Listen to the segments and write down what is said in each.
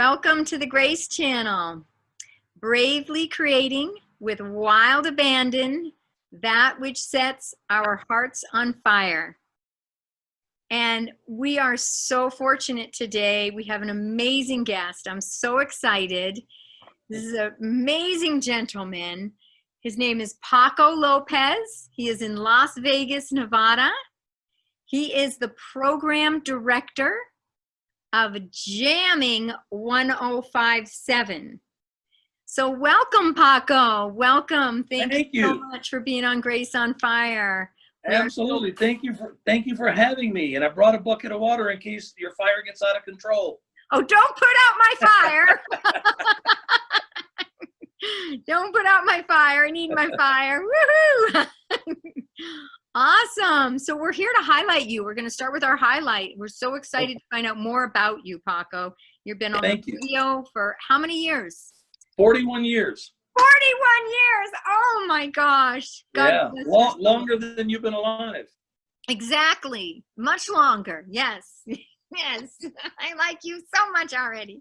Welcome to the Grace Channel. Bravely creating with wild abandon that which sets our hearts on fire. And we are so fortunate today. We have an amazing guest. I'm so excited. This is an amazing gentleman. His name is Paco Lopez. He is in Las Vegas, Nevada. He is the program director of Jamming 1057. So welcome, Paco. Welcome. Thank you so much for being on Grace on Fire. Absolutely. Thank you for having me. And I brought a bucket of water in case your fire gets out of control. Oh, don't put out my fire. Don't put out my fire. I need my fire. Woohoo! Awesome. So we're here to highlight you. We're going to start with our highlight. We're so excited to find out more about you, Paco. You've been on the radio for how many years? 41 years. 41 years. Oh my gosh. God, yeah. Longer than you've been alive. Exactly. Much longer. Yes. Yes. I like you so much already.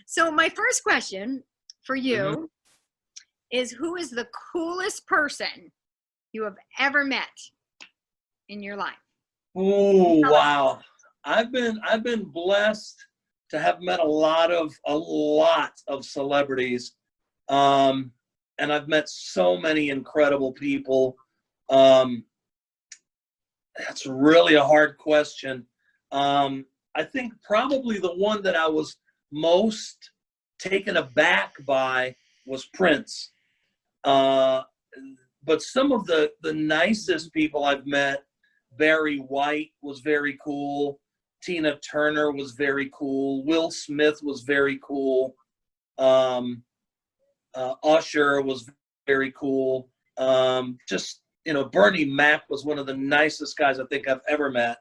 So my first question for you is, who is the coolest person you have ever met in your life? Oh, wow. I've been blessed to have met a lot of celebrities. And I've met so many incredible people. That's really a hard question. I think probably the one that I was most taken aback by was Prince. But some of the nicest people I've met, Barry White was very cool. Tina Turner was very cool. Will Smith was very cool. Usher was very cool. Bernie Mac was one of the nicest guys I think I've ever met.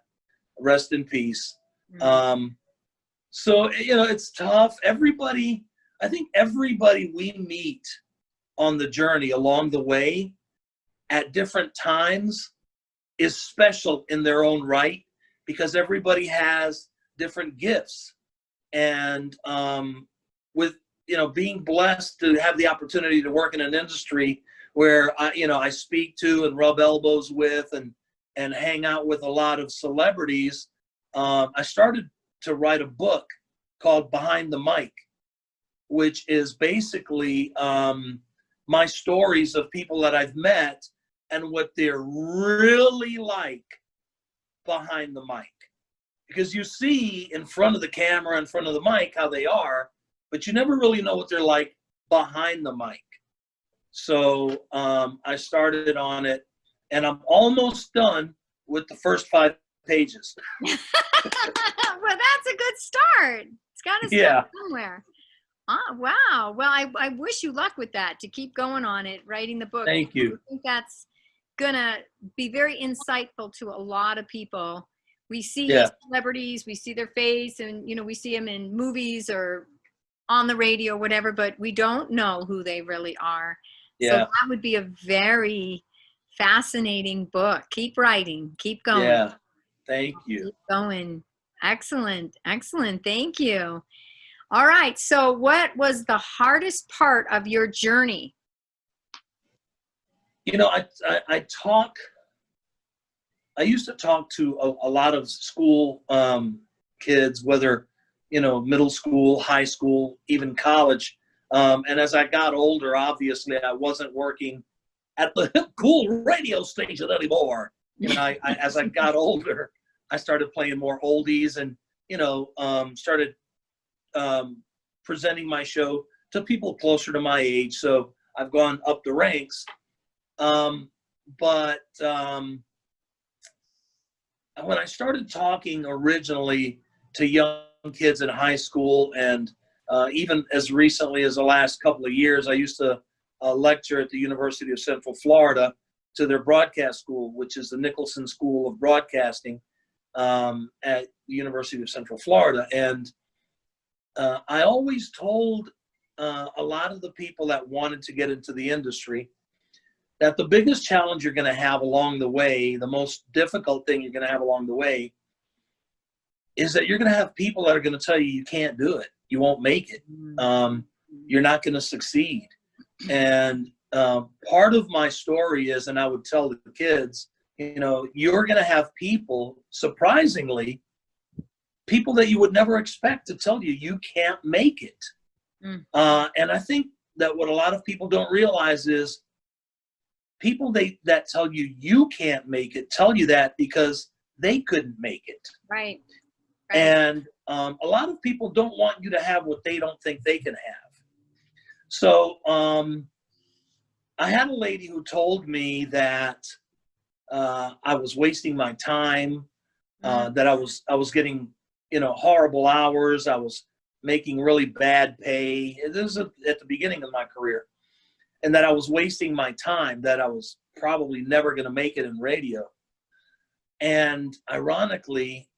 Rest in peace. So, it's tough. I think everybody we meet on the journey along the way at different times is special in their own right, because everybody has different gifts. And with being blessed to have the opportunity to work in an industry where I speak to and rub elbows with and hang out with a lot of celebrities, I started to write a book called Behind the Mic, which is basically my stories of people that I've met and what they're really like behind the mic. Because you see in front of the camera, in front of the mic, how they are, but you never really know what they're like behind the mic. So I started on it, and I'm almost done with the first 5 pages. Well, that's a good start. It's got to start somewhere. Oh, wow. Well, I wish you luck with that, to keep going on it, writing the book. Thank you. I think that's going to be very insightful to a lot of people. We see celebrities, we see their face, and, we see them in movies or on the radio or whatever, but we don't know who they really are. Yeah. So that would be a very fascinating book. Keep writing. Keep going. Yeah. Thank you. Keep going. Excellent. Excellent. Thank you. All right. So what was the hardest part of your journey? I used to talk to a lot of school kids, whether, middle school, high school, even college. And as I got older, obviously I wasn't working at the cool radio station anymore. As I got older, I started playing more oldies and, started presenting my show to people closer to my age. So I've gone up the ranks. But when I started talking originally to young kids in high school, and even as recently as the last couple of years, I used to lecture at the University of Central Florida to their broadcast school, which is the Nicholson School of Broadcasting at the University of Central Florida. And I always told a lot of the people that wanted to get into the industry that the biggest challenge you're going to have along the way, the most difficult thing you're going to have along the way, is that you're going to have people that are going to tell you you can't do it. You won't make it. You're not going to succeed. And part of my story is, and I would tell the kids, you know, you're going to have people, surprisingly, people that you would never expect to tell you you can't make it. And I think that what a lot of people don't realize is people that tell you you can't make it tell you that because they couldn't make it. Right. And a lot of people don't want you to have what they don't think they can have. So I had a lady who told me that I was wasting my time, that I was getting, you know, horrible hours. I was making really bad pay. This was at the beginning of my career. And that I was wasting my time, that I was probably never going to make it in radio. And ironically,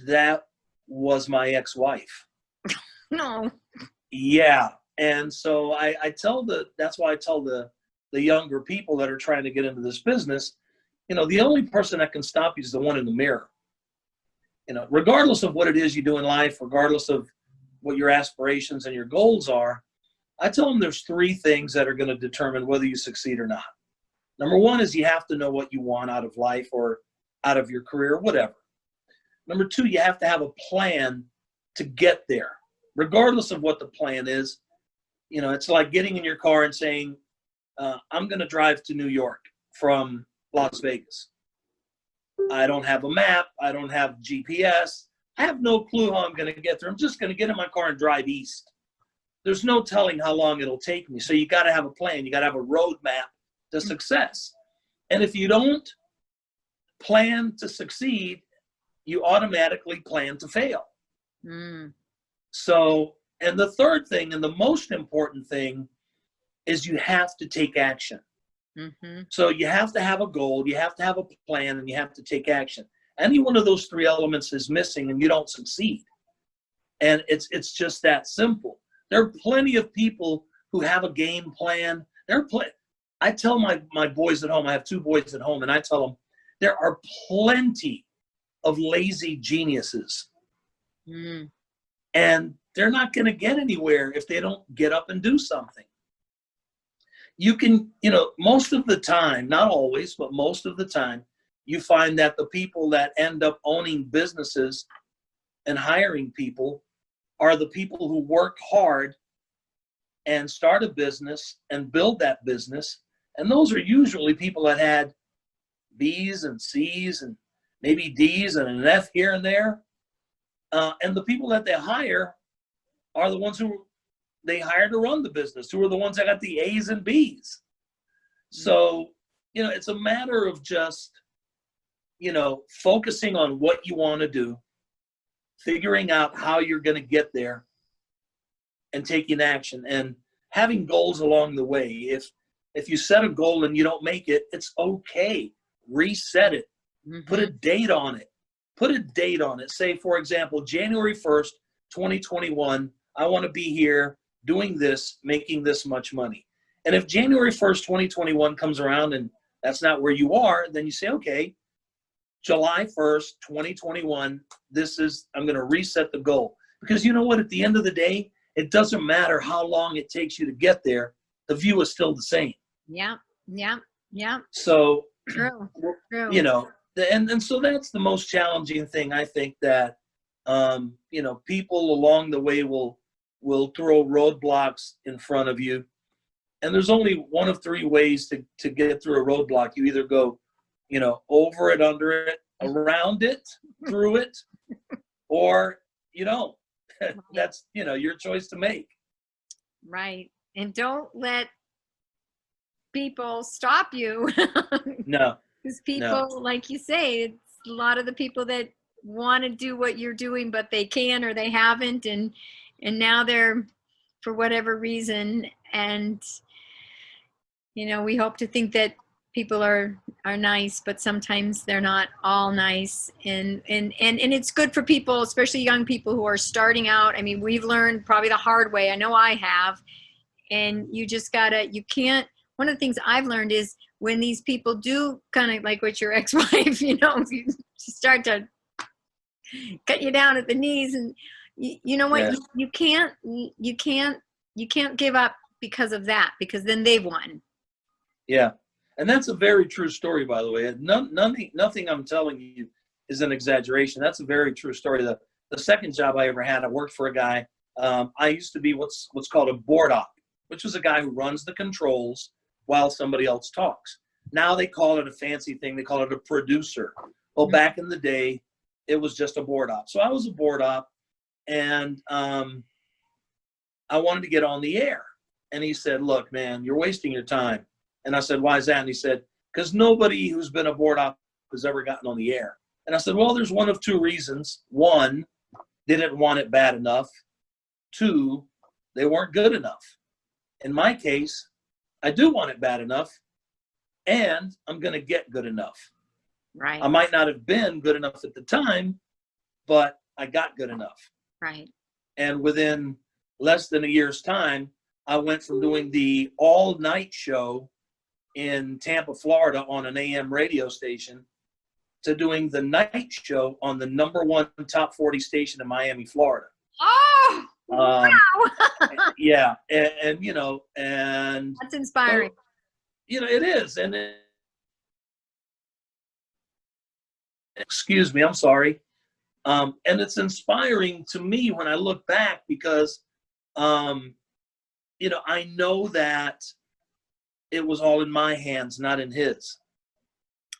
that was my ex-wife. No. Yeah. And so that's why I tell the younger people that are trying to get into this business, you know, the only person that can stop you is the one in the mirror. You know, regardless of what it is you do in life, regardless of what your aspirations and your goals are, I tell them there's three things that are going to determine whether you succeed or not. Number one is you have to know what you want out of life or out of your career, whatever. Number two, you have to have a plan to get there, regardless of what the plan is. You know, it's like getting in your car and saying, I'm going to drive to New York from Las Vegas. I don't have a map. I don't have GPS. I have no clue how I'm going to get there. I'm just going to get in my car and drive east. There's no telling how long it'll take me. So you got to have a plan. You got to have a roadmap to success. And if you don't plan to succeed, you automatically plan to fail. So, and the third thing, and the most important thing, is you have to take action. So you have to have a goal, you have to have a plan, and you have to take action. Any one of those three elements is missing and you don't succeed. And it's just that simple. There are plenty of people who have a game plan. I tell my boys at home, I have two boys at home, and I tell them there are plenty of lazy geniuses. And they're not going to get anywhere if they don't get up and do something. You can, you know, most of the time, not always, but most of the time, you find that the people that end up owning businesses and hiring people are the people who work hard and start a business and build that business. And those are usually people that had B's and C's and maybe D's and an F here and there. And the people that they hire are the ones who they hire to run the business, who are the ones that got the A's and B's. So, you know, it's a matter of just, you know, focusing on what you want to do, figuring out how you're going to get there, and taking action and having goals along the way. If you set a goal and you don't make it, it's okay. Reset it. Put a date on it. Put a date on it. Say, for example, January 1st, 2021, I want to be here doing this, making this much money. And if January 1st, 2021 comes around and that's not where you are, then you say, okay, July 1st, 2021, I'm going to reset the goal. Because you know what? At the end of the day, it doesn't matter how long it takes you to get there. The view is still the same. Yeah. So, True. You know, and so that's the most challenging thing. I think that, you know, people along the way will throw roadblocks in front of you. And there's only one of three ways to get through a roadblock. You either go, you know, over it, under it, around it, through it, or you don't. That's, you know, your choice to make. Right. And don't let people stop you. No. Because people, like you say, it's a lot of the people that want to do what you're doing, but they can or they haven't, and now they're, for whatever reason. And you know, we hope to think that people are nice, but sometimes they're not all nice. And it's good for people, especially young people who are starting out. I mean, we've learned probably the hard way. I know I have. And you just you can't, one of the things I've learned is when these people do kind of like what your ex-wife, you know, if you start to cut you down at the knees. And you know what? Yeah. You can't give up because of that, because then they've won. Yeah. And that's a very true story, by the way. Nothing I'm telling you is an exaggeration. That's a very true story. The second job I ever had, I worked for a guy. I used to be what's called a board op, which was a guy who runs the controls while somebody else talks. Now they call it a fancy thing. They call it a producer. Well, back in the day, it was just a board op. So I was a board op, and I wanted to get on the air. And he said, look, man, you're wasting your time. And I said, why is that? And he said, because nobody who's been a board op has ever gotten on the air. And I said, well, there's one of two reasons. One, they didn't want it bad enough. Two, they weren't good enough. In my case, I do want it bad enough, and I'm going to get good enough. Right. I might not have been good enough at the time, but I got good enough. Right. And within less than a year's time, I went from doing the all-night show in Tampa, Florida on an AM radio station to doing the night show on the #1 top 40 station in Miami, Florida. Oh, wow. Yeah. And you know, and That's inspiring. Well, you know, it is. And excuse me, I'm sorry. And it's inspiring to me when I look back because, you know, I know that it was all in my hands, not in his,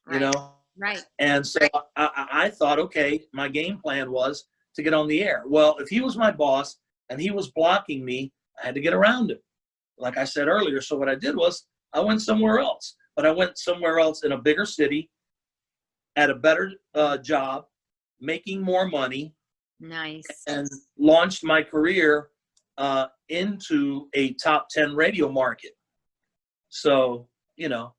Right. you know? Right. And so I thought, okay, my game plan was to get on the air. Well, if he was my boss and he was blocking me, I had to get around him, like I said earlier. So what I did was I went somewhere else, but I went somewhere else in a bigger city, at a better job, making more money. Nice. And launched my career into a top 10 radio market. So, you know,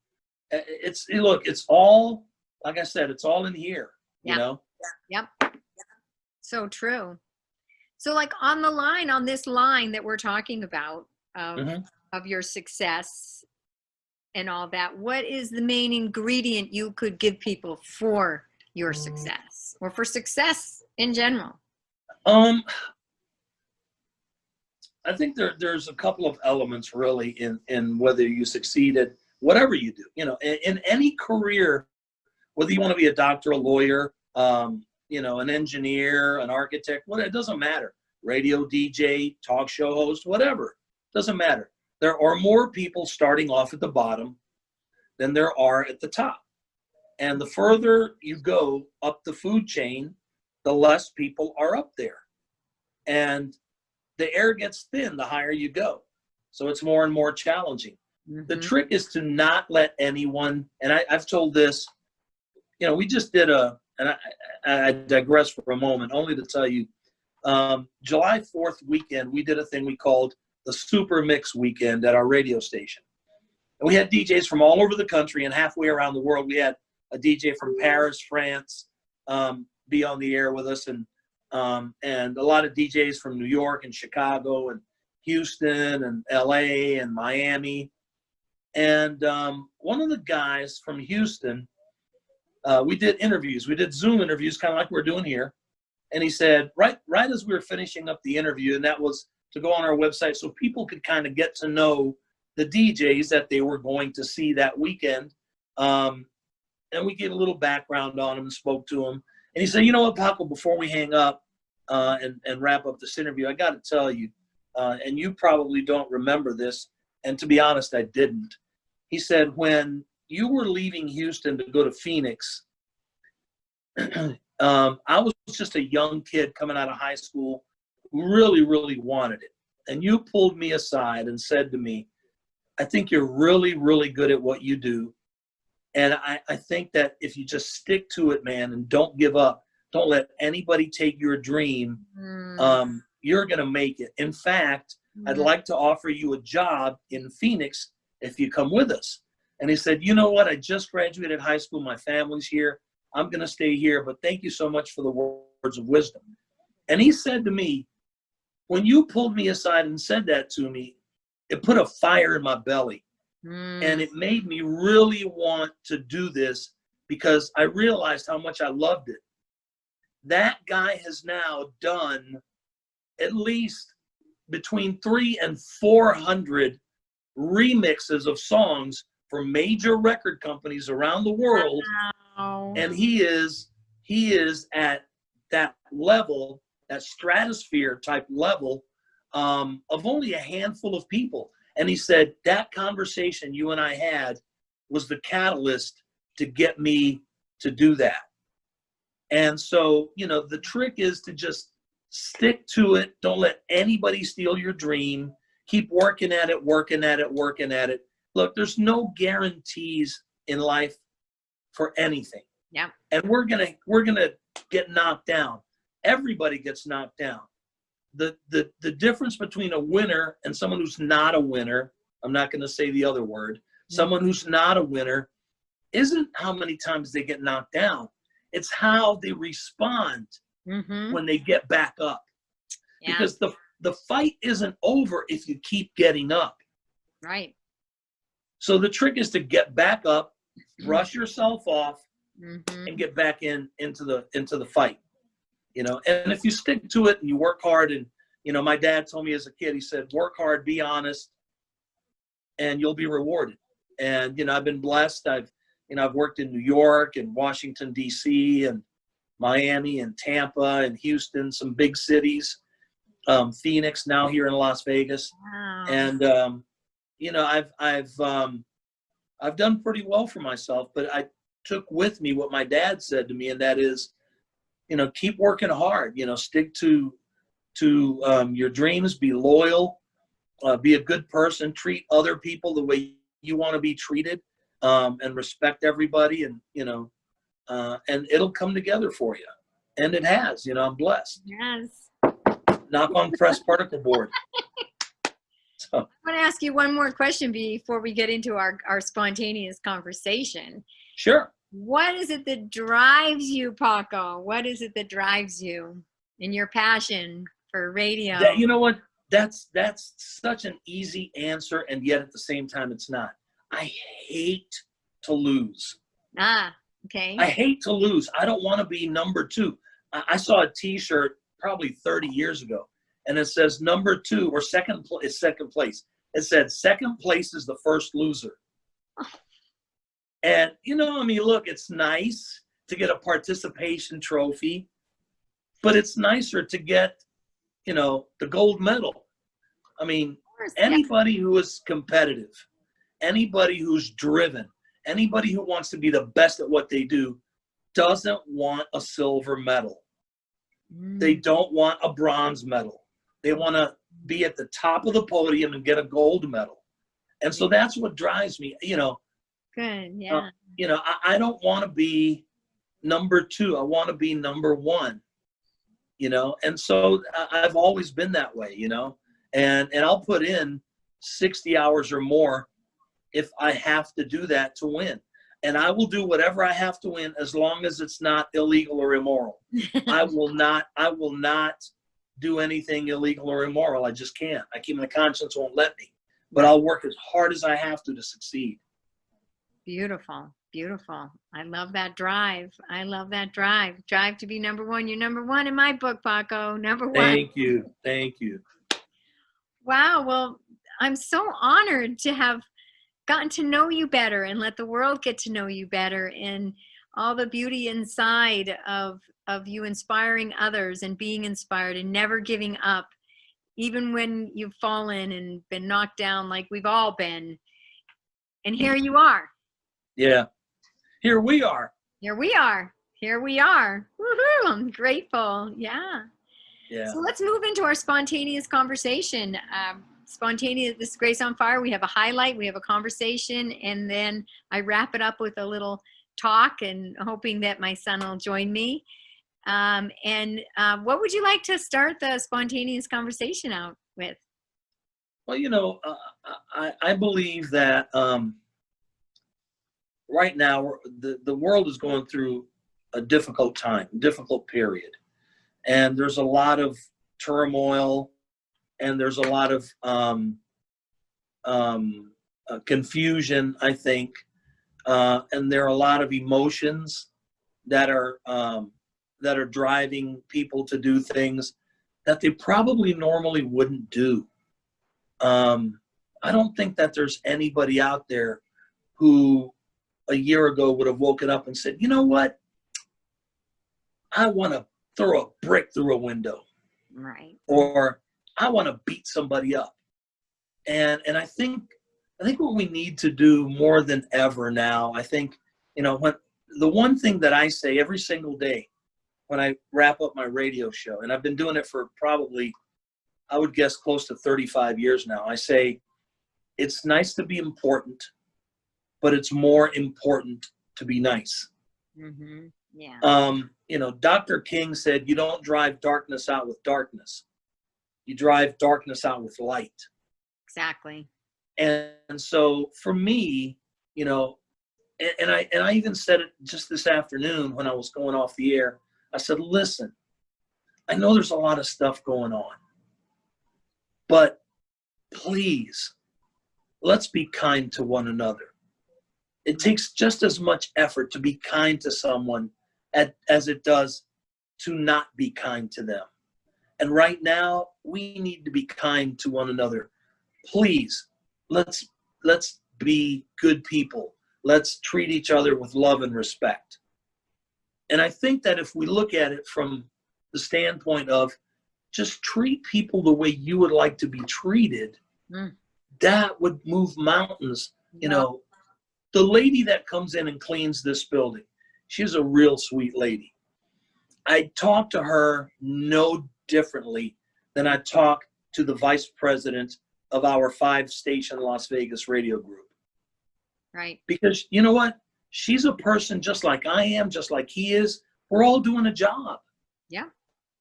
look, it's all, like I said, it's all in here, you know? Yep. So true. So like on this line that we're talking about of your success and all that, what is the main ingredient you could give people for your success or for success in general? I think there's a couple of elements really in whether you succeed at whatever you do, you know, in any career, whether you want to be a doctor, a lawyer, you know, an engineer, an architect, it doesn't matter. Radio DJ, talk show host, whatever, doesn't matter. There are more people starting off at the bottom than there are at the top. And the further you go up the food chain, the less people are up there. And the air gets thin the higher you go. So it's more and more challenging. The trick is to not let anyone, and I've told this, you know, we just did and I digress for a moment, only to tell you, July 4th weekend, we did a thing we called the Super Mix Weekend at our radio station. And we had DJs from all over the country and halfway around the world. We had a DJ from Paris, France, be on the air with us, and a lot of DJs from New York and Chicago and Houston and LA and Miami. And one of the guys from Houston, we did interviews. We did Zoom interviews, kind of like we're doing here. And he said, right as we were finishing up the interview, and that was to go on our website so people could kind of get to know the DJs that they were going to see that weekend. And we gave a little background on him and spoke to him. And he said, you know what, Paco, before we hang up and wrap up this interview, I got to tell you, and you probably don't remember this, and to be honest, I didn't. He said, when you were leaving Houston to go to Phoenix, I was just a young kid coming out of high school who really, really wanted it. And you pulled me aside and said to me, I think you're really, really good at what you do. And I think that if you just stick to it, man, and don't give up, don't let anybody take your dream, you're going to make it. In fact, I'd like to offer you a job in Phoenix if you come with us. And he said, you know what? I just graduated high school. My family's here. I'm going to stay here, but thank you so much for the words of wisdom. And he said to me, when you pulled me aside and said that to me, it put a fire in my belly. And it made me really want to do this because I realized how much I loved it. that guy has now done at least between 300 and 400 remixes of songs for major record companies around the world. Wow. And he is at that level, that stratosphere type level, of only a handful of people. And he said that conversation you and I had was the catalyst to get me to do that. And so, you know, the trick is to just stick to it. Don't let anybody steal your dream. Keep working at it, working at it, working at it. Look, there's no guarantees in life for anything. Yeah. And we're gonna get knocked down. Everybody gets knocked down. The difference between a winner and someone who's not a winner, I'm not gonna say the other word, someone who's not a winner, isn't how many times they get knocked down. It's how they respond when they get back up. Yeah. Because the fight isn't over if you keep getting up. Right. So the trick is to get back up, brush yourself off, and get back into the fight. You know, and if you stick to it and you work hard, and you know, my dad told me as a kid, he said, work hard, be honest, and you'll be rewarded. And you know, I've been blessed. I've worked in New York and Washington, D.C. and Miami and Tampa and Houston, some big cities, Phoenix, now here in Las Vegas. Wow. And, you know, I've done pretty well for myself, but I took with me what my dad said to me, and that is, you know, keep working hard, you know, stick to your dreams, be loyal, be a good person, treat other people the way you want to be treated, and respect everybody, and, you know, and it'll come together for you. And it has, you know, I'm blessed. Yes. Knock on press particle board. So, I want to ask you one more question before we get into our spontaneous conversation. sure. What is it that drives you, Paco? What is it that drives you in your passion for radio? That, you know what? That's such an easy answer, and yet at the same time, it's not. I hate to lose. Okay. I hate to lose. I don't want to be number two. I saw a T-shirt probably 30 years ago, and it says number two, or second is second place. It said second place is the first loser. And, you know, I mean, look, it's nice to get a participation trophy, but it's nicer to get, you know, the gold medal. I mean, anybody who is competitive, anybody who's driven, anybody who wants to be the best at what they do doesn't want a silver medal. They don't want a bronze medal. They want to be at the top of the podium and get a gold medal. And so that's what drives me, you know. Good, yeah. You know, I don't want to be number two. I want to be number one, you know. And so I've always been that way, you know. And I'll put in 60 hours or more if I have to do that to win. And I will do whatever I have to win as long as it's not illegal or immoral. I will not do anything illegal or immoral. I just can't. My conscience won't let me. But I'll work as hard as I have to succeed. Beautiful. Beautiful. I love that drive. I love that drive. Drive to be number one. You're number one in my book, Paco. Number one. Thank you. Thank you. Wow. Well, I'm so honored to have gotten to know you better and let the world get to know you better, and all the beauty inside of you inspiring others and being inspired and never giving up, even when you've fallen and been knocked down like we've all been. And here you are. Yeah. Here we are. Here we are. Here we are. Woohoo! I'm grateful. Yeah. Yeah. So let's move into our spontaneous conversation. Spontaneous, this is Grace on Fire. We have a highlight, we have a conversation, and then I wrap it up with a little talk, and hoping that my son will join me. What would you like to start the spontaneous conversation out with? Well, you know, I believe that right now the world is going through a difficult time, difficult period. And there's a lot of turmoil, and there's a lot of confusion, I think. And there are a lot of emotions that are that are driving people to do things that they probably normally wouldn't do. I don't think that there's anybody out there who a year ago would have woken up and said, you know what? I want to throw a brick through a window. Right. Or I want to beat somebody up. And I think what we need to do more than ever now, I think, when the one thing that I say every single day when I wrap up my radio show, and I've been doing it for probably, I would guess, close to 35 years now. I say, it's nice to be important, but it's more important to be nice. Mm-hmm. Yeah. Dr. King said, you don't drive darkness out with darkness. You drive darkness out with light. Exactly. And so for me, and I even said it just this afternoon when I was going off the air. I said, listen, I know there's a lot of stuff going on, but please, let's be kind to one another. It takes just as much effort to be kind to someone as it does to not be kind to them. And right now, we need to be kind to one another. Please, let's be good people. Let's treat each other with love and respect. And I think that if we look at it from the standpoint of just treat people the way you would like to be treated, that would move mountains. The lady that comes in and cleans this building, she's a real sweet lady. I talk to her no differently than I talk to the vice president of our 5-station Las Vegas radio group. Right. Because you know what? She's a person just like I am, just like he is. We're all doing a job. Yeah.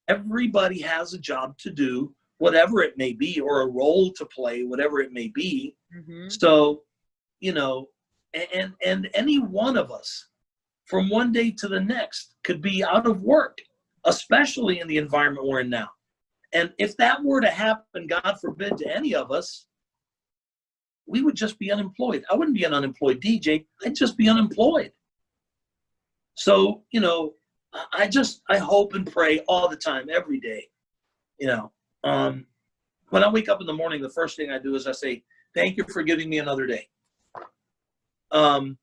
Everybody has a job to do, whatever it may be, or a role to play, whatever it may be. Mm-hmm. So, and any one of us from one day to the next could be out of work, especially in the environment we're in now. And if that were to happen, God forbid, to any of us, we would just be unemployed. I wouldn't be an unemployed DJ. I'd just be unemployed. So, I hope and pray all the time, every day. When I wake up in the morning, the first thing I do is I say, thank you for giving me another day. And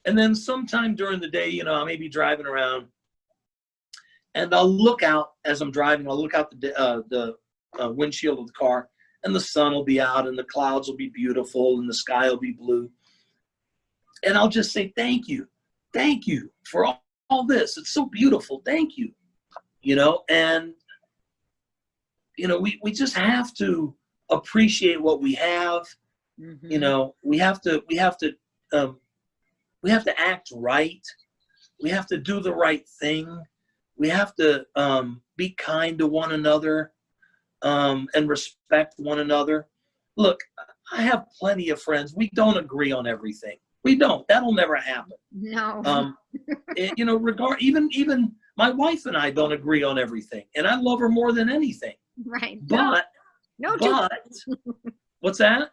then sometime during the day, I may be driving around, and I'll look out as I'm driving. I'll look out the windshield of the car, and the sun will be out, and the clouds will be beautiful, and the sky will be blue. And I'll just say, thank you for all this. It's so beautiful. Thank you. And we just have to appreciate what we have. Mm-hmm. We have to act right. We have to do the right thing. We have to be kind to one another and respect one another. Look, I have plenty of friends. We don't agree on everything. We don't. That'll never happen. No. Even my wife and I don't agree on everything, and I love her more than anything. Right. But what's that?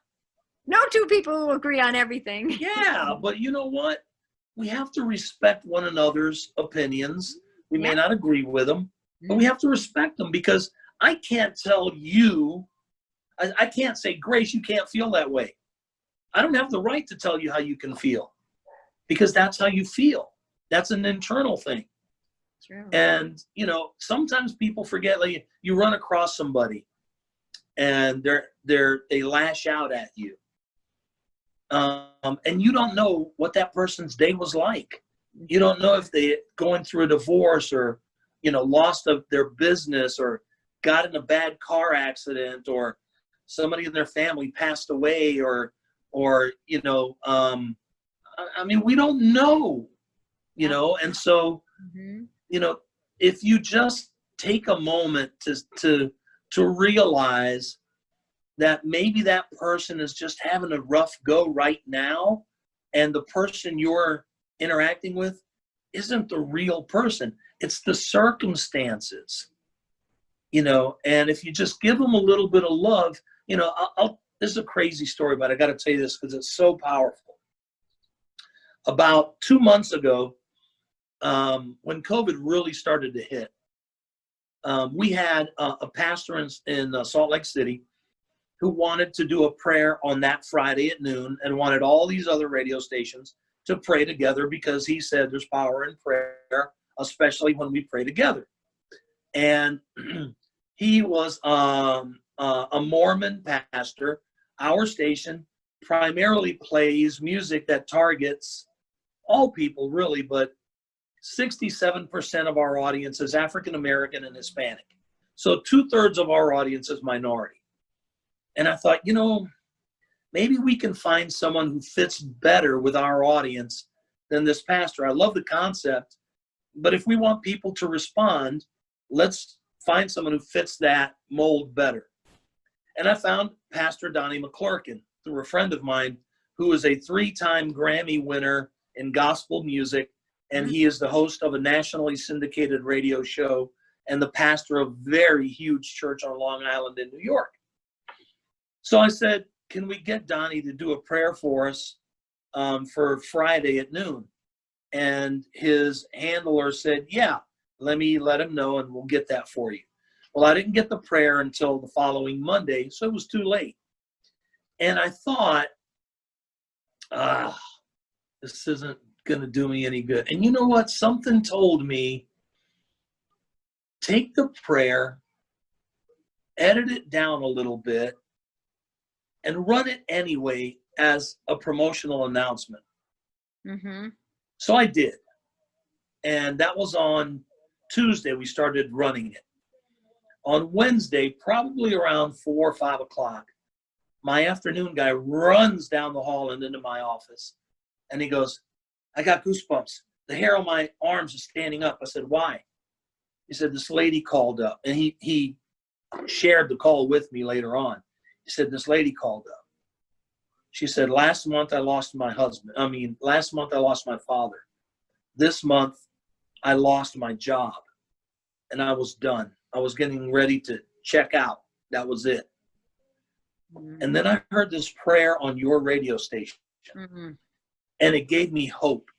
No two people who agree on everything. Yeah, but you know what? We have to respect one another's opinions. We may not agree with them, but we have to respect them, because I can't tell you, I can't say, Grace, you can't feel that way. I don't have the right to tell you how you can feel, because that's how you feel. That's an internal thing. True. And, sometimes people forget, like, you run across somebody and they lash out at you. And you don't know what that person's day was like. You don't know if they going through a divorce, or, lost their business, or got in a bad car accident, or somebody in their family passed away, or we don't know, and so, if you just take a moment to realize that maybe that person is just having a rough go right now, and the person you're interacting with isn't the real person. It's the circumstances, and if you just give them a little bit of love, this is a crazy story, but I got to tell you this because it's so powerful. About 2 months ago, when COVID really started to hit, we had a pastor in Salt Lake City who wanted to do a prayer on that Friday at noon and wanted all these other radio stations to pray together because he said there's power in prayer, especially when we pray together. And he was a Mormon pastor. Our station primarily plays music that targets all people, really, but 67% of our audience is African American and Hispanic. So 2/3 of our audience is minority. And I thought, maybe we can find someone who fits better with our audience than this pastor. I love the concept, but if we want people to respond, let's find someone who fits that mold better. And I found Pastor Donnie McClurkin through a friend of mine who is a 3-time Grammy winner in gospel music, and he is the host of a nationally syndicated radio show and the pastor of a very huge church on Long Island in New York. So I said, can we get Donnie to do a prayer for us for Friday at noon? And his handler said, yeah, let him know and we'll get that for you. Well, I didn't get the prayer until the following Monday, so it was too late. And I thought, this isn't going to do me any good. And you know what? Something told me, take the prayer, edit it down a little bit, and run it anyway as a promotional announcement. Mm-hmm. So I did. And that was on Tuesday, we started running it. On Wednesday, probably around 4 or 5 o'clock, my afternoon guy runs down the hall and into my office. And he goes, I got goosebumps. The hair on my arms is standing up. I said, why? He said, this lady called up. And he shared the call with me later on. He said, this lady called up. She said, last month I lost my father. This month I lost my job. And I was done. I was getting ready to check out. That was it. Mm-hmm. And then I heard this prayer on your radio station. Mm-hmm. And it gave me hope.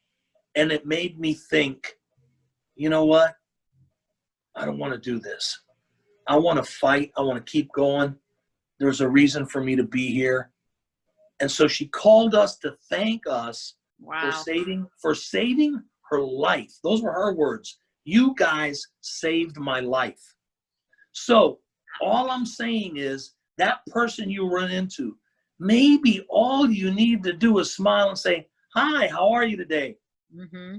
And it made me think, you know what? I don't want to do this. I want to fight. I want to keep going. There's a reason for me to be here. And so she called us to thank us for saving her life. Those were her words. You guys saved my life. So all I'm saying is that person you run into, maybe all you need to do is smile and say, hi, how are you today? Mm-hmm.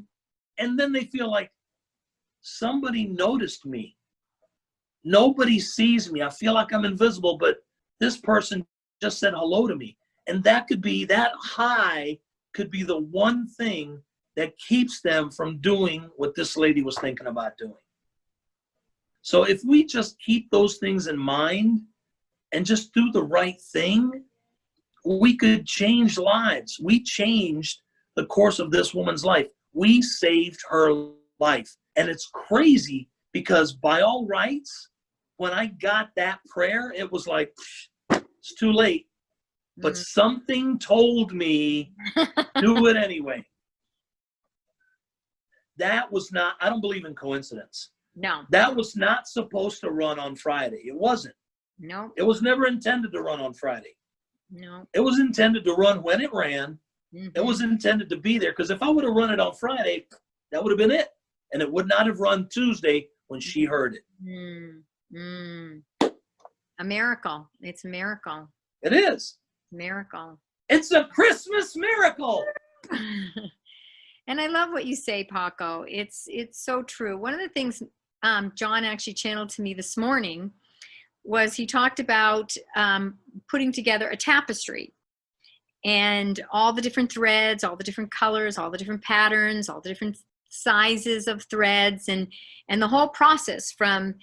And then they feel like somebody noticed me. Nobody sees me. I feel like I'm invisible, but this person just said hello to me. And that high could be the one thing that keeps them from doing what this lady was thinking about doing. So if we just keep those things in mind and just do the right thing, we could change lives. We changed the course of this woman's life. We saved her life. And it's crazy because by all rights, when I got that prayer, it was like, it's too late. But something told me, do it anyway. That was not, I don't believe in coincidence. No. That was not supposed to run on Friday. It wasn't. No. It was never intended to run on Friday. No. It was intended to run when it ran. Mm-hmm. It was intended to be there. Because if I would have run it on Friday, that would have been it. And it would not have run Tuesday when she heard it. A miracle. It's a miracle. It is. Miracle. It's a Christmas miracle. And I love what you say, Paco. It's so true. One of the things John actually channeled to me this morning was he talked about putting together a tapestry and all the different threads, all the different colors, all the different patterns, all the different sizes of threads, and the whole process from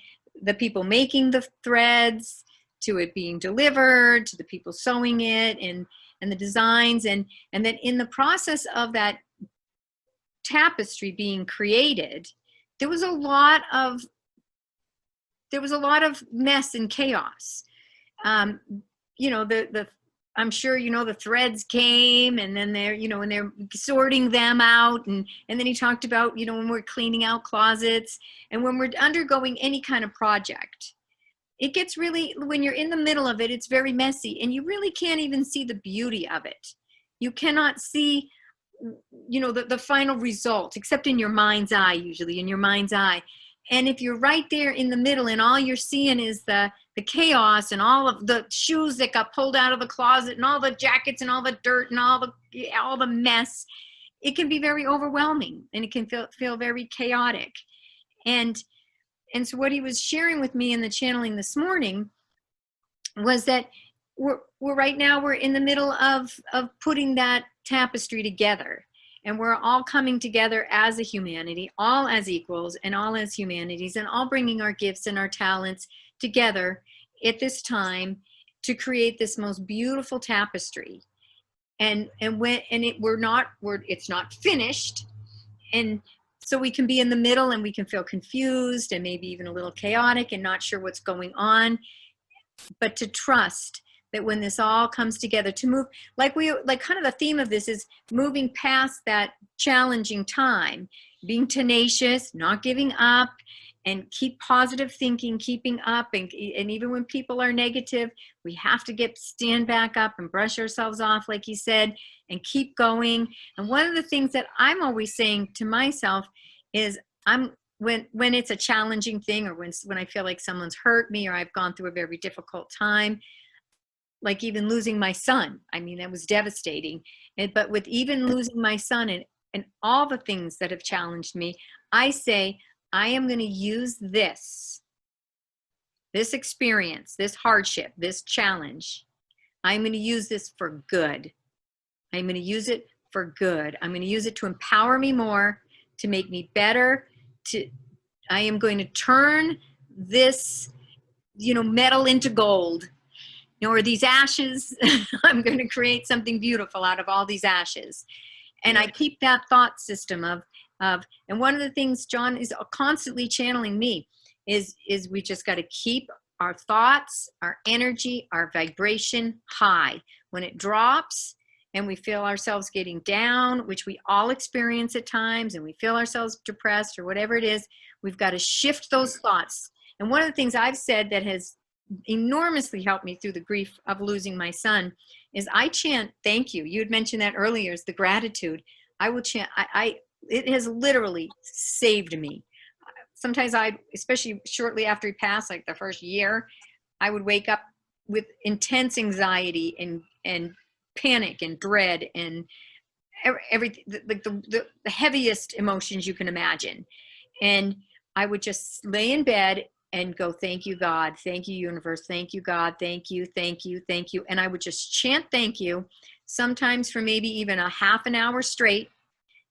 the people making the threads to it being delivered, to the people sewing it, and the designs, and then in the process of that tapestry being created, there was a lot of mess and chaos. The I'm sure, you know, the threads came, and then they're, you know, and they're sorting them out. And then he talked about, you know, when we're cleaning out closets and when we're undergoing any kind of project, it gets really, when you're in the middle of it, it's very messy and you really can't even see the beauty of it. You cannot see, you know, the final result, except in your mind's eye, usually in your mind's eye. And if you're right there in the middle and all you're seeing is the chaos and all of the shoes that got pulled out of the closet and all the jackets and all the dirt and all the mess, it can be very overwhelming and it can feel very chaotic. And so what he was sharing with me in the channeling this morning was that we're right now, we're in the middle of putting that tapestry together. And we're all coming together as a humanity, all as equals and all as humanities, and all bringing our gifts and our talents together at this time to create this most beautiful tapestry. And it's not finished. And so we can be in the middle and we can feel confused and maybe even a little chaotic and not sure what's going on, but to trust that when this all comes together, to move, like kind of the theme of this is moving past that challenging time, being tenacious, not giving up, and keep positive thinking, keeping up. And even when people are negative, we have to stand back up and brush ourselves off, like he said, and keep going. And one of the things that I'm always saying to myself is when it's a challenging thing, or when I feel like someone's hurt me or I've gone through a very difficult time, like even losing my son. I mean, that was devastating. But with even losing my son and all the things that have challenged me, I say, I am going to use this experience, this hardship, this challenge. I'm going to use this for good. I'm going to use it for good. I'm going to use it to empower me more, to make me better. I am going to turn this, you know, metal into gold. You know, or these ashes, I'm going to create something beautiful out of all these ashes. And I keep that thought system of, and one of the things John is constantly channeling me is we just got to keep our thoughts, our energy, our vibration high. When it drops and we feel ourselves getting down, which we all experience at times, and we feel ourselves depressed or whatever it is, we've got to shift those thoughts. And one of the things I've said that has enormously helped me through the grief of losing my son is I chant thank you. You had mentioned that earlier, is the gratitude. I will chant. It has literally saved me. Sometimes especially shortly after he passed, like the first year, I would wake up with intense anxiety and panic and dread and everything, like the heaviest emotions you can imagine. And I would just lay in bed and go, thank you, God. Thank you, universe. Thank you, God. Thank you, thank you, thank you. And I would just chant thank you, sometimes for maybe even a half an hour straight,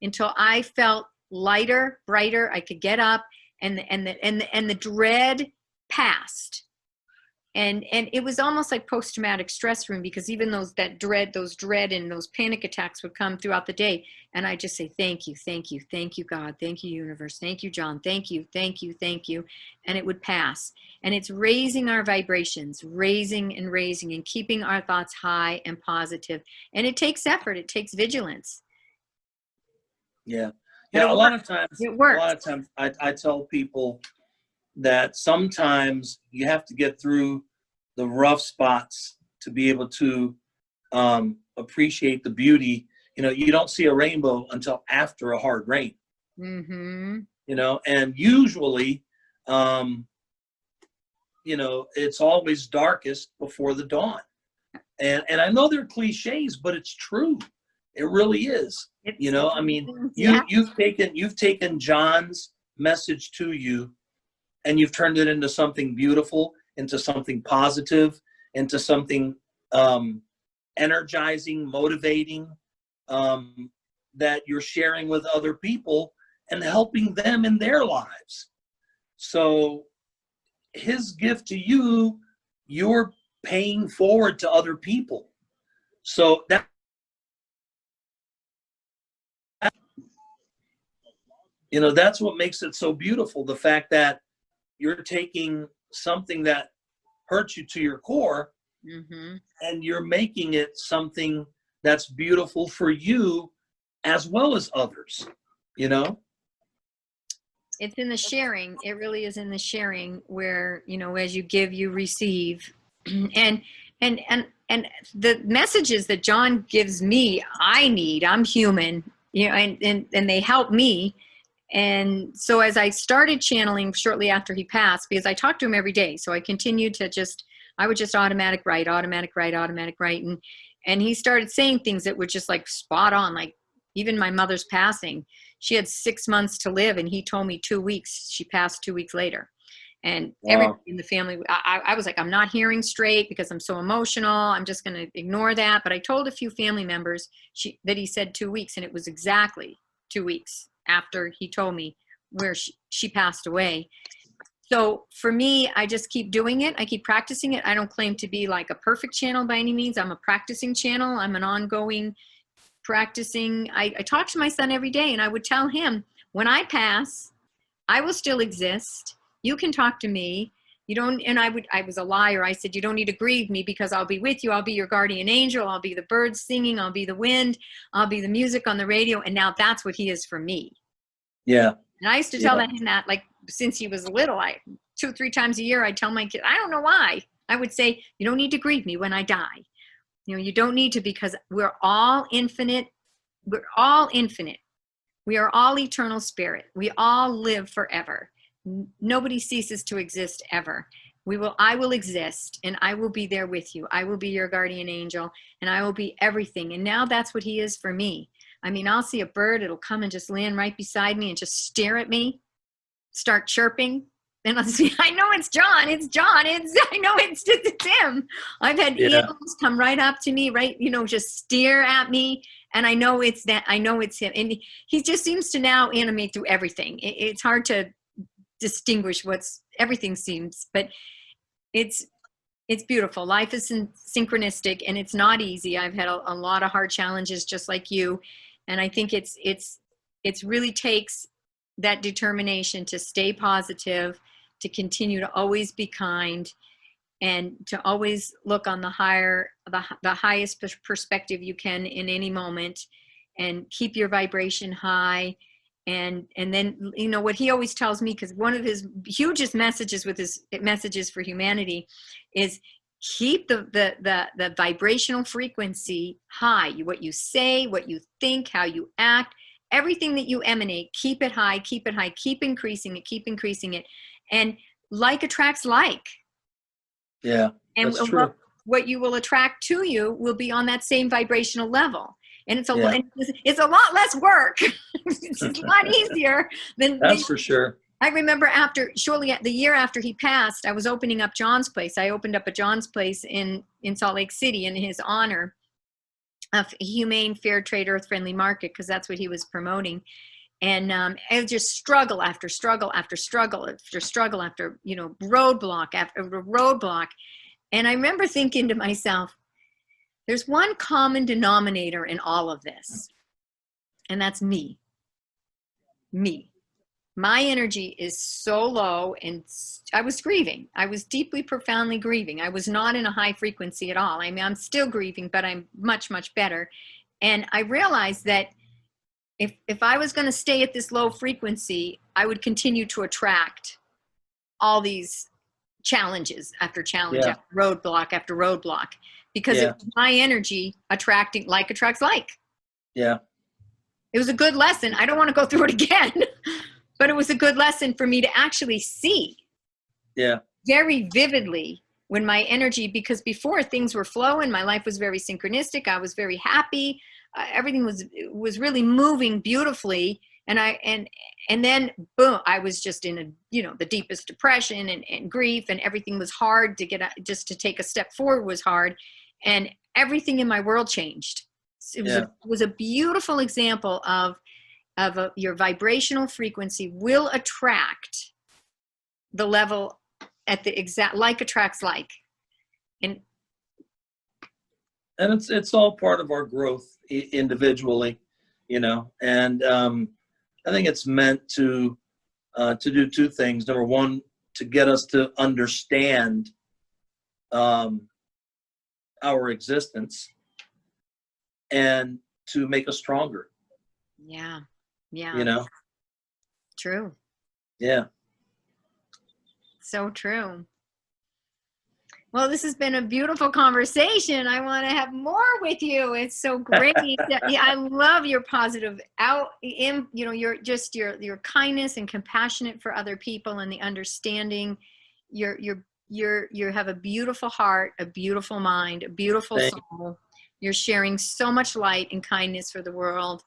until I felt lighter, brighter. I could get up, and the dread passed. And it was almost like post-traumatic stress for me, because even those dread and those panic attacks would come throughout the day. And I just say, thank you, thank you, thank you, God, thank you, universe, thank you, John, thank you, thank you, thank you. And it would pass. And it's raising our vibrations, raising and keeping our thoughts high and positive. And it takes effort. It takes vigilance. Yeah. Yeah. A lot of times I tell people that sometimes you have to get through the rough spots to be able to appreciate the beauty. You know, you don't see a rainbow until after a hard rain. Mm-hmm. You know, and usually, you know, it's always darkest before the dawn. And I know they're cliches, but it's true. It really is. You know, I mean, you've taken John's message to you, and you've turned it into something beautiful, into something positive, into something energizing, motivating, that you're sharing with other people and helping them in their lives. So his gift to you, you're paying forward to other people. So that, you know, that's what makes it so beautiful. The fact that you're taking something that hurts you to your core Mm-hmm. and you're making it something that's beautiful for you as well as others, you know? It's in the sharing. It really is in the sharing where, as you give, you receive. and and the messages that John gives me, I'm human, and they help me. And so as I started channeling shortly after he passed, because I talked to him every day, so I continued to I would just automatic write. And he started saying things that were just like spot on, like even my mother's passing. She had 6 months to live, and he told me 2 weeks. She passed 2 weeks later. And everybody Wow. in the family, I was like, I'm not hearing straight because I'm so emotional. I'm just going to ignore that. But I told a few family members that he said 2 weeks, and it was exactly 2 weeks after he told me where she passed away. So for me, I just keep doing it. I keep practicing it. I don't claim to be like a perfect channel by any means. I'm a practicing channel. I'm an ongoing practicing. I talk to my son every day, and I would tell him, when I pass, I will still exist. You can talk to me. You don't, and I was a liar. I said, you don't need to grieve me because I'll be with you. I'll be your guardian angel. I'll be the birds singing. I'll be the wind. I'll be the music on the radio. And now that's what he is for me. Yeah. And I used to tell him that like since he was little, 2-3 times a year, I'd tell my kid, I don't know why. I would say, you don't need to grieve me when I die. You don't need to, because we're all infinite. We're all infinite. We are all eternal spirit. We all live forever. Nobody ceases to exist ever. I will exist, and I will be there with you. I will be your guardian angel, and I will be everything. And now that's what he is for me. I mean, I'll see a bird, it'll come and just land right beside me and just stare at me, start chirping. And I'll see, I know it's John. I know it's him. I've had eagles come right up to me, right, just stare at me. And I know it's him. And he just seems to now animate through everything. It's hard to distinguish everything seems, but it's beautiful. Life is synchronistic, and it's not easy. I've had a lot of hard challenges just like you. And I think it's really takes that determination to stay positive, to continue to always be kind, and to always look on the highest perspective you can in any moment, and keep your vibration high. And then, what he always tells me, because one of his hugest messages with his messages for humanity is keep the vibrational frequency high. What you say, what you think, how you act, everything that you emanate, keep it high, keep increasing it. And like attracts like. Yeah, and that's true. what you will attract to you will be on that same vibrational level. And it's a lot less work. It's a lot easier than that's for sure. I remember shortly the year after he passed, I was opening up John's Place. I opened up a John's Place in Salt Lake City in his honor, a humane, fair trade, earth-friendly market, because that's what he was promoting. And it was just struggle after struggle after struggle after struggle after, roadblock after roadblock. And I remember thinking to myself, there's one common denominator in all of this, and that's me. My energy is so low, and I was grieving. I was deeply, profoundly grieving. I was not in a high frequency at all. I mean, I'm still grieving, but I'm much, much better. And I realized that if I was going to stay at this low frequency, I would continue to attract all these challenges after challenge, after roadblock after roadblock, because it was my energy attracting, like attracts like. Yeah. It was a good lesson. I don't want to go through it again, but it was a good lesson for me to actually see very vividly when my energy, because before things were flowing, my life was very synchronistic. I was very happy. Everything was really moving beautifully. And then boom, I was just in the deepest depression and grief, and everything was hard to just to take a step forward was hard. And everything in my world changed. It was a beautiful example of your vibrational frequency will attract the level at the exact, like attracts like. And it's all part of our growth individually, and I think it's meant to do two things. Number one, to get us to understand our existence and to make us stronger. Yeah. Yeah. You know? True. Yeah. So true. Well, this has been a beautiful conversation. I want to have more with you. It's so great. Yeah, I love your positive your kindness and compassionate for other people and the understanding. You have a beautiful heart, a beautiful mind, a beautiful soul. You're sharing so much light and kindness for the world,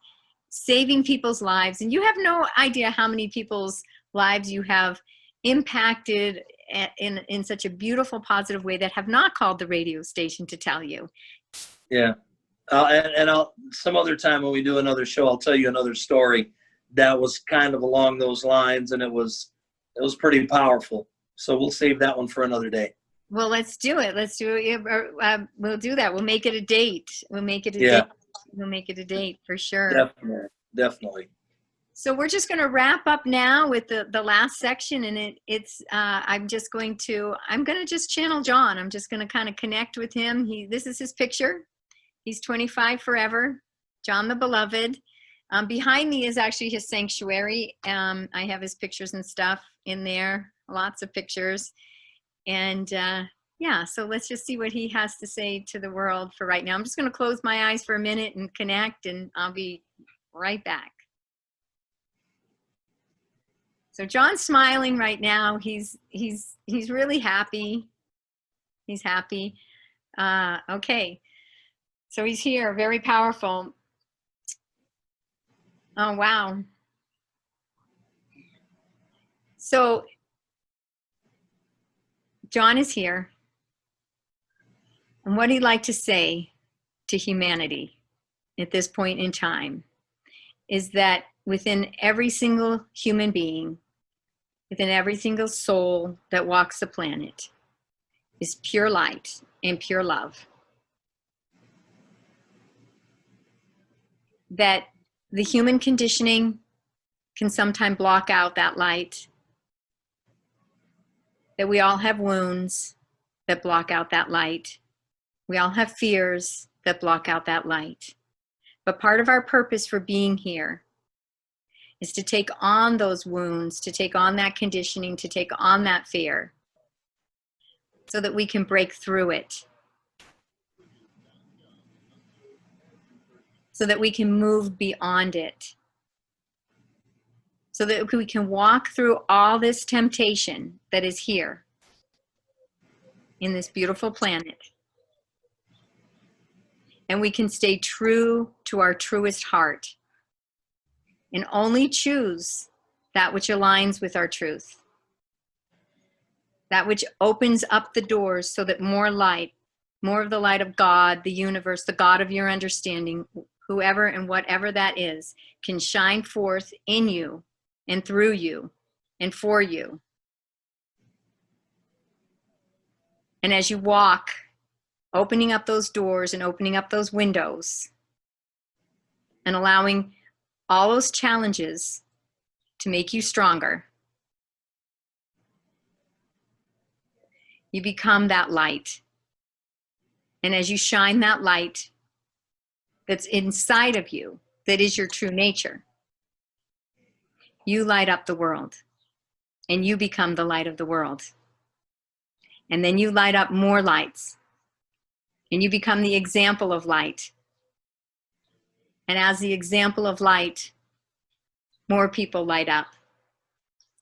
saving people's lives. And you have no idea how many people's lives you have impacted in such a beautiful, positive way that have not called the radio station to tell you. Yeah. I'll some other time when we do another show, I'll tell you another story that was kind of along those lines, and it was pretty powerful. So we'll save that one for another day. Well, let's do it. We'll do that. We'll make it a date. We'll make it a Yeah. date. We'll make it a date for sure. Definitely. So we're just going to wrap up now with the last section, and I'm going to just channel John. I'm just going to kind of connect with him. This is his picture. He's 25 forever, John the Beloved. Behind me is actually his sanctuary. I have his pictures and stuff in there, lots of pictures. And yeah, so let's just see what he has to say to the world for right now. I'm just going to close my eyes for a minute and connect, and I'll be right back. So John's smiling right now. He's really happy. He's happy. Okay. So he's here, very powerful. Oh, wow. So John is here. And what he'd like to say to humanity at this point in time is that within every single human being, within every single soul that walks the planet, is pure light and pure love. That the human conditioning can sometimes block out that light. That we all have wounds that block out that light. We all have fears that block out that light. But part of our purpose for being here is to take on those wounds, to take on that conditioning, to take on that fear, so that we can break through it. So that we can move beyond it. So that we can walk through all this temptation that is here in this beautiful planet. And we can stay true to our truest heart and only choose that which aligns with our truth. That which opens up the doors so that more light, more of the light of God, the universe, the God of your understanding, whoever and whatever that is, can shine forth in you and through you and for you. And as you walk, opening up those doors and opening up those windows and allowing all those challenges to make you stronger, you become that light. And as you shine that light that's inside of you, that is your true nature, you light up the world and you become the light of the world. And then you light up more lights and you become the example of light. And as the example of light, more people light up.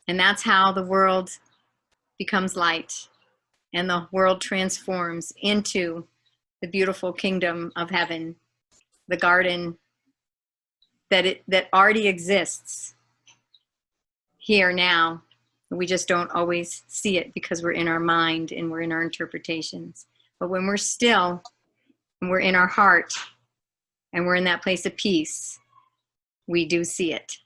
And that's how the world becomes light and the world transforms into the beautiful kingdom of heaven, the garden that already exists here now. We just don't always see it because we're in our mind and we're in our interpretations. But when we're still and we're in our heart and we're in that place of peace, we do see it.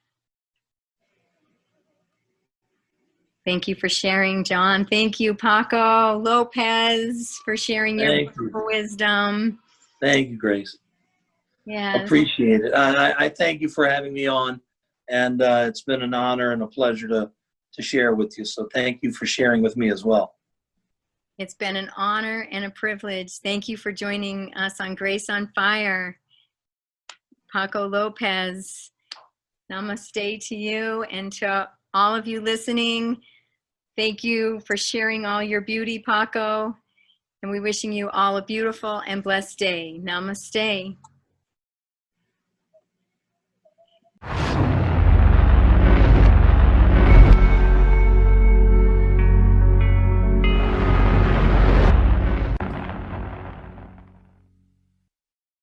Thank you for sharing, John. Thank you, Paco Lopez, for sharing your wonderful wisdom. Thank you, Grace. Yes. Appreciate it. I thank you for having me on, and it's been an honor and a pleasure to share with you. So thank you for sharing with me as well. It's been an honor and a privilege. Thank you for joining us on Grace on Fire. Paco Lopez, namaste to you, and to all of you listening. Thank you for sharing all your beauty, Paco. And we're wishing you all a beautiful and blessed day. Namaste.